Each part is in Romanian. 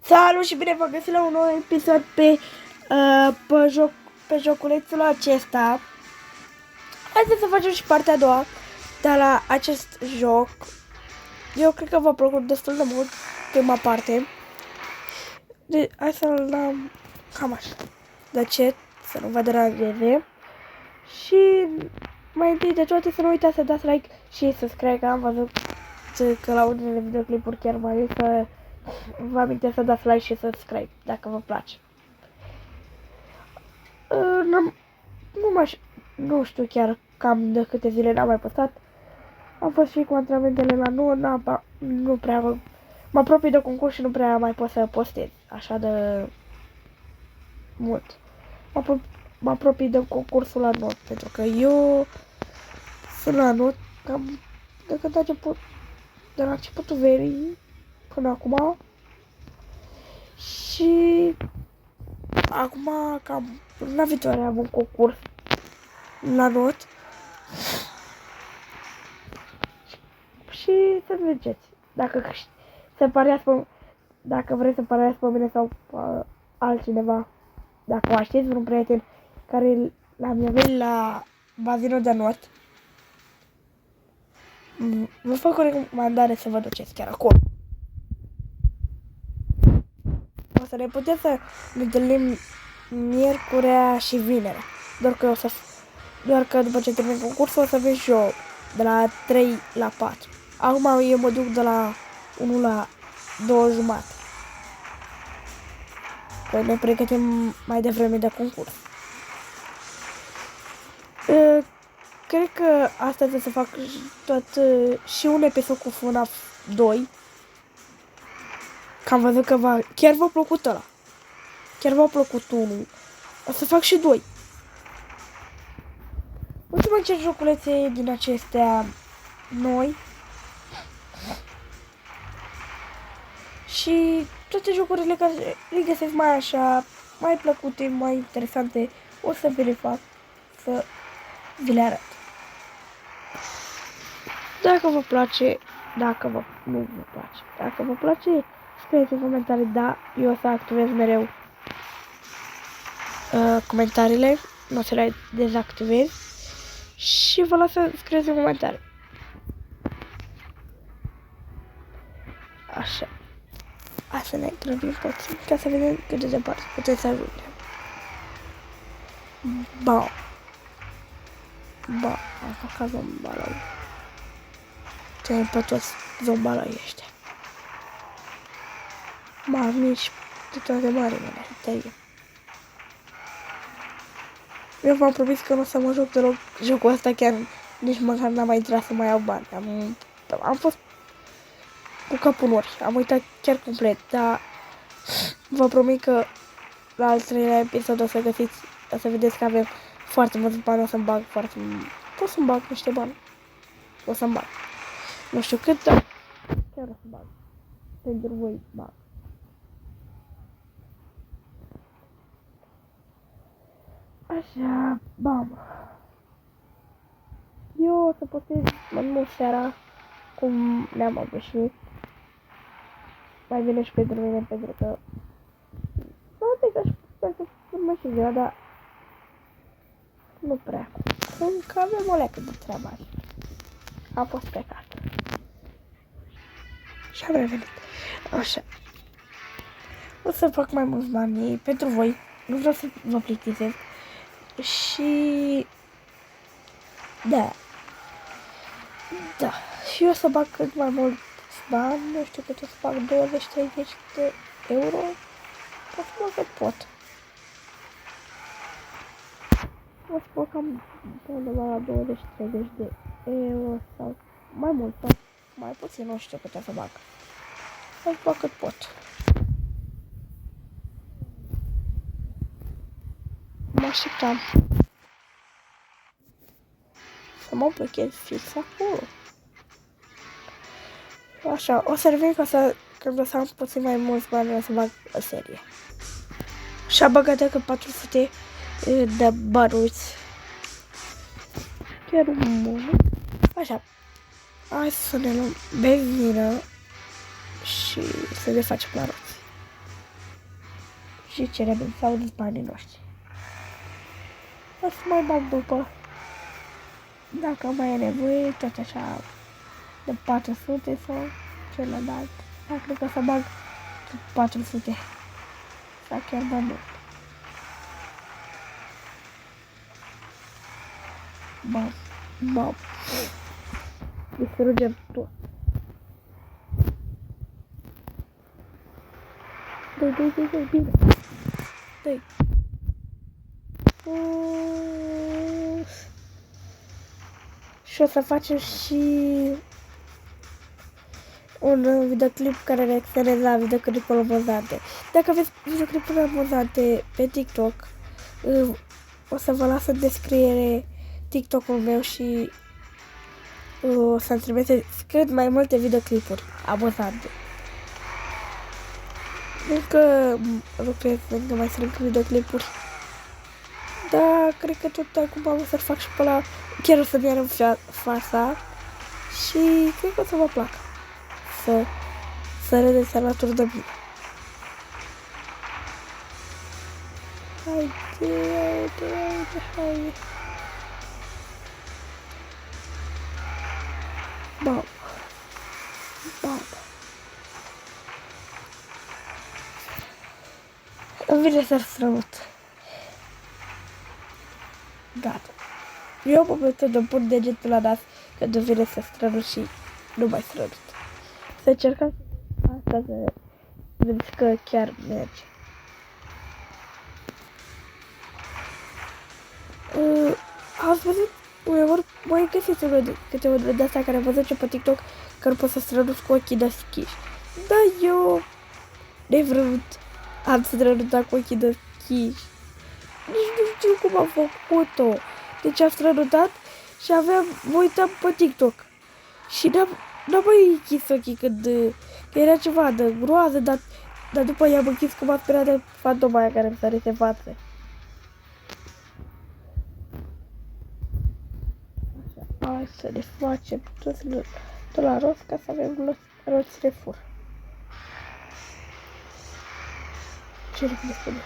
Salut și bine v-am găsit la un nou episod pe joculețul acesta. Haideți să facem și partea a doua de la acest joc. Eu cred că v-a plăcut destul de mult prima parte. Hai să-l dăm cam așa. De ce? Să nu vă deranjeze. Și mai întâi de toate să nu uitați să dați like și subscribe, că am văzut că la unele videoclipuri chiar mai să vă amintesc să dați like și subscribe dacă vă place. Nu știu chiar cam de câte zile n-am mai postat. Am fost și cu antrenamentele la nu prea mă apropii de concurs și nu prea mai pot să postez așa de mult. Mă apropii de concursul la not, pentru că eu sunt la not cam de când de la începutul verii până acum. Și acum cam luna viitoare am un concurs la not. Și să mergeți. Dacă vreți să pariați pe mine sau pe altcineva, dacă mă știți vreun prieten care l-am avut la bazinul de not, vă fac o recomandare să vă duceți chiar acolo. O să ne putem să ne întâlnim miercurea și vinerea. Doar că după ce termin concursul o să vin și eu de la 3 la 4. Acum eu mă duc de la 1 la 2 jumate. Că ne pregătim mai devreme de concurs. Cred că astăzi o să fac și un episod cu FNAF 2. Că am văzut că chiar v-a plăcut ăla. Chiar v-a plăcut unul. O să fac și 2. O să mai încerc joculețe din acestea noi. Și toate jocurile care le găsesc mai așa, mai plăcute, mai interesante, o să vi le fac, să vi le arăt. Dacă vă place, nu vă place. Dacă vă place, scrieți în comentarii, da, eu o să activez mereu comentariile, nu o să le dezactivez. Și vă las să scrieți în comentarii. Așa. Hai să ne grăbim puțin, ca să vedem cât de departe puteți să ajungem. Am făcut zombală. Ținem pe toți zombalăi ăștia. Mari, mici, de toate marile, tăie. Eu v-am promis că nu o să mă joc deloc jocul ăsta, chiar nici măcar n-am mai intrat să mai iau bani. Am fost cu capul în ori, am uitat chiar complet, dar vă promit că la al treilea episod o să vedeți că avem foarte mulți bani, o să-mi bag pot să-mi bag niște bani. O să-mi bag. Nu știu cât, dar chiar o să bag. Pentru voi bag. Așa, bam. Eu o să postez mai mult seara cum ne-am obișnuit. Mai bine și pentru mine, pentru că poate că sper să urmă și ziua, dar nu prea. Că avem o leacă de treabă azi. Am fost plecat. Și am revenit. Așa. O să fac mai mulți bani pentru voi. Nu vreau să vă plictisesc. Și da. Și eu o să bag cât mai mult bani, nu știu cât o să fac, 20-30 de euro. O să bag cât pot. O să fac cam undeva la 20-30 de euro sau mai mult sau mai puțin, nu știu cât o să bag. O să fac cât pot. Mă așteptam să mă blochez fix acolo. Așa, o să revin când o să am puțin mai mulți bani, o să bag o serie. Și a băgat dacă 400 de bănuți. Chiar un moment. Așa. Hai să ne luăm benzină și să le facem la roți. și cerem sau de banii noștri. O să mai bag după, dacă mai e nevoie, tot așa, de 400 sau celălalt. Dar cred că o să bag 400 sau chiar mai mult. Bam. Distrugem tot. Dă-i, bine. Dă-i. Și o să facem și un videoclip care reacționează la videoclipul amuzante. Dacă aveți videoclipuri amuzante pe TikTok, o să vă las în descriere TikTok-ul meu și o să-mi trimiteți cât mai multe videoclipuri amuzante. Încă lucrez, încă mai strâng videoclipuri. Da, cred că tot acum o să-l fac și pe ăla. Chiar o să-mi arăt fața și cred că o să vă placă să râdeți alături de mine. Haide. Bam. Îmi vine să-l strănut. Gata. Eu pe momentul de pun degetul la nas când îmi vine să strănut și nu mai strănut. Să încercăm asta să vedeți că chiar merge. Ați văzut? Uneori mai găsiți câte unul de astea care am văzut eu pe TikTok că nu pot să strănuți cu ochii deschiși. Dar eu nevrut am strănutat cu ochii deschiși. Nici nu știu cum am făcut-o. Deci am strănutat și mă uitam pe TikTok. Și n-am mai închis ochii când că era ceva de groază, dar după i-am închis cum am sperat de fantoma aia care îmi sărise în față. Așa, hai să ne facem tot la rost ca să avem roți de fur. Ce repede spune?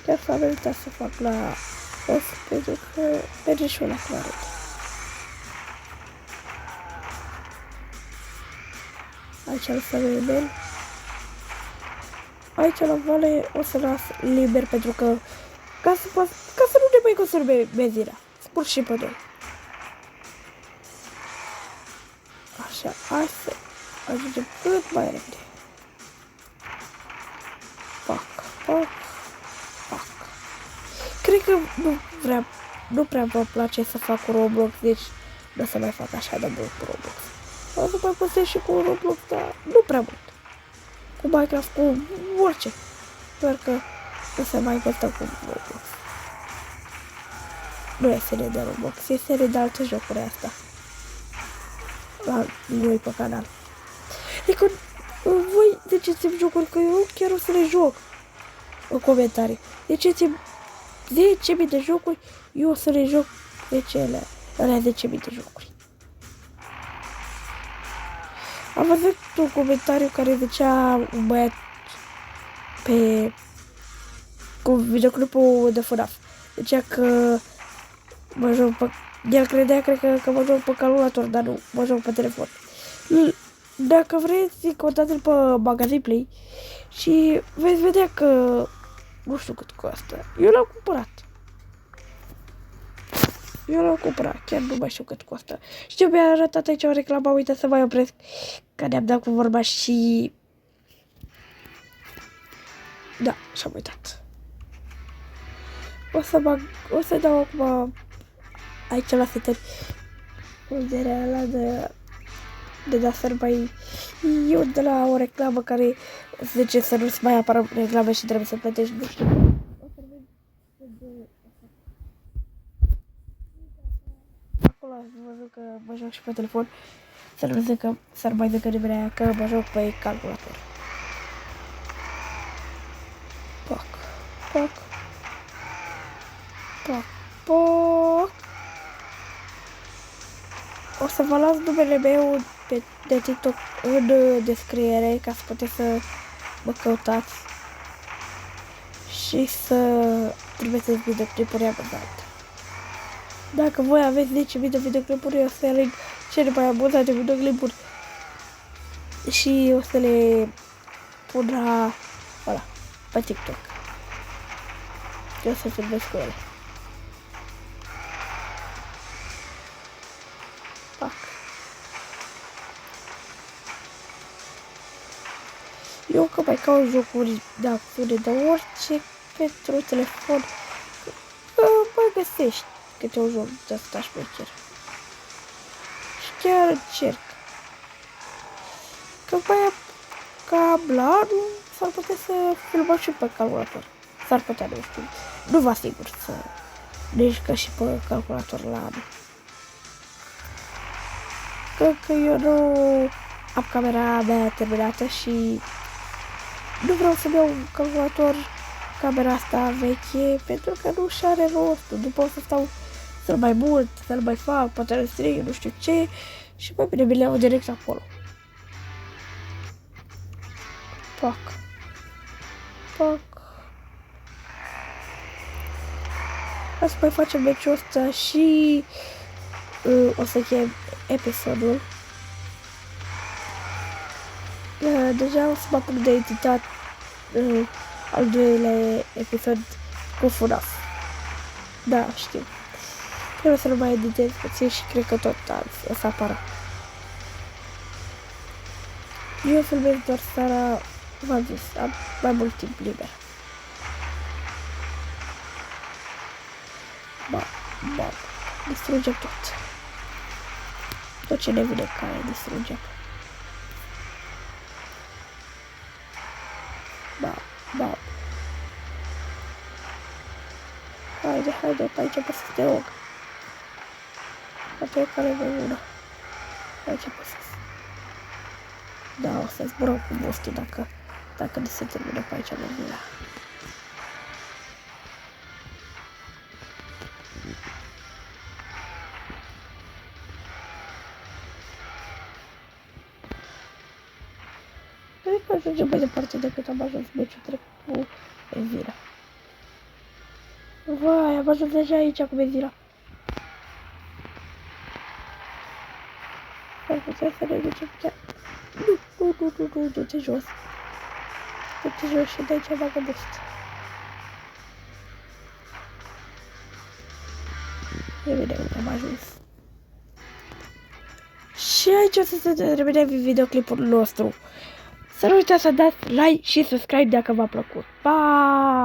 Chiar s-a meritat să fac la rost pentru că merge și una cu arăt. Aici îl să vedem. Aici la vale o să las liber pentru că ca să nu ne mai consome benzină. Pur și pe noi. Așa, hai să ajungem cât mai repede. Pac. Cred că nu prea vă place să fac Roblox, deci nu o să mai fac așa de mult Roblox. O să mai postez și cu Roblox, dar nu prea mult. Cu Minecraft, cu orice. Doar că nu se mai postăm cu Roblox. Nu e serie de Roblox, e serie de alte jocuri asta. La noi pe canal. Adică voi ziceți-mi jocuri că eu chiar o să le joc în comentarii. Ziceți-mi 10.000 de jocuri, eu o să le joc pe alea 10.000 de jocuri. Am văzut un comentariu care zicea un băiat cu videoclipul de FNAF. Zicea că mă joc pe... El credea, cred că mă joc pe calculator, dar nu, mă joc pe telefon. Dacă vreți, contați-l pe Magazine Play și veți vedea că nu știu cât costă. Eu l-am cumpărat. Chiar nu mai știu cât costă. Știu, mi-a arătat aici o reclamă, uite să mai opresc, că ne-am dat cu vorba și... Da, și-am uitat. O să dau acum aici la setări underea ăla de da mai eu de la o reclamă care zice să nu-ți mai apară reclame și trebuie să plătești, nu știu. Acolo am văzut că mă joc și pe telefon, să nu mai zică nimeni aia că mă joc pe calculator. Pac. O să vă las numele meu de TikTok în descriere ca să puteți să mă căutați și să trimiteți videoclipuri amuzante. Dacă voi aveți 10.000 de videoclipuri, eu o să aleg cele mai amuzante videoclipuri și o să le pun la, ăla, pe TikTok. Eu o să filmez cu ele. Pac. Eu că mai caut jocuri de acțiune, de orice pentru telefon, mai găsești câte un joc de ăsta șmecher. Și chiar încerc. Că mai am cam la anul, s-ar putea să filmăm și pe calculator. S-ar putea, nu știu. Nu vă asigur să ne jucăm și pe calculator la anul. Că eu nu am camera mea terminată și nu vreau să-mi iau un calculator, camera asta veche, pentru că nu și are rostul. Nu pot să stau să-l mai mult, să-l mai fac, poate îl strig, nu știu ce, și mai bine mi le iau direct acolo. Pac. Pac. Hai să mai facem meciul ăsta și o să chem episodul. Deja o să mă apuc de editat al doilea episod cu FNAF. Da, știu. Trebuie să nu mai editez puțin și cred că tot o să apară. Eu filmez doar seara, v-am zis, am mai mult timp liber. Ba, distrugem tot. Tot ce ne vine care distrugem. Ba. Haide, pe aici pot să te rog. Poate eu care vă una. Aici pot să... Da, o să zburăm cu bustul dacă ne se termină pe aici mergila. Cred că ajungem mai departe decât am ajuns meciul trecut cu Elvira. Vai, am ajuns deja aici cu Elvira. Ar putea să ne ducem chiar. Nu, du-te jos. Du-te jos și dai ceva cu boost. E bine, am ajuns. Și aici o să se termine videoclipul nostru. Să nu uitați să dați like și subscribe dacă v-a plăcut. Pa!